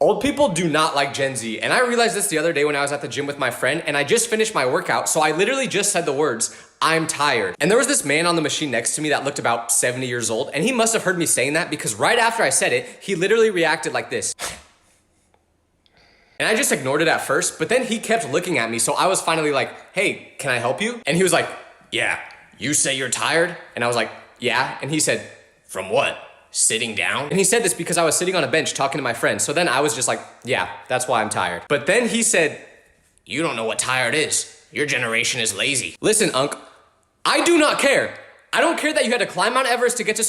Old people do not like Gen Z. And I realized this the other day when I was at the gym with my friend and I just finished my workout. So I literally just said the words, I'm tired. And there was this man on the machine next to me that looked about 70 years old. And he must have heard me saying that because right after I said it, he literally reacted like this. And I just ignored it at first, but then he kept looking at me. So I was finally like, hey, can I help you? And he was like, yeah, you say you're tired? And I was like, yeah. And he said, from what? Sitting down? And he said this because I was sitting on a bench talking to my friend. So then I was just like, yeah, that's why I'm tired. But then he said, you don't know what tired is. Your generation is lazy. Listen, Unc, I do not care. I don't care that you had to climb Mount Everest to get to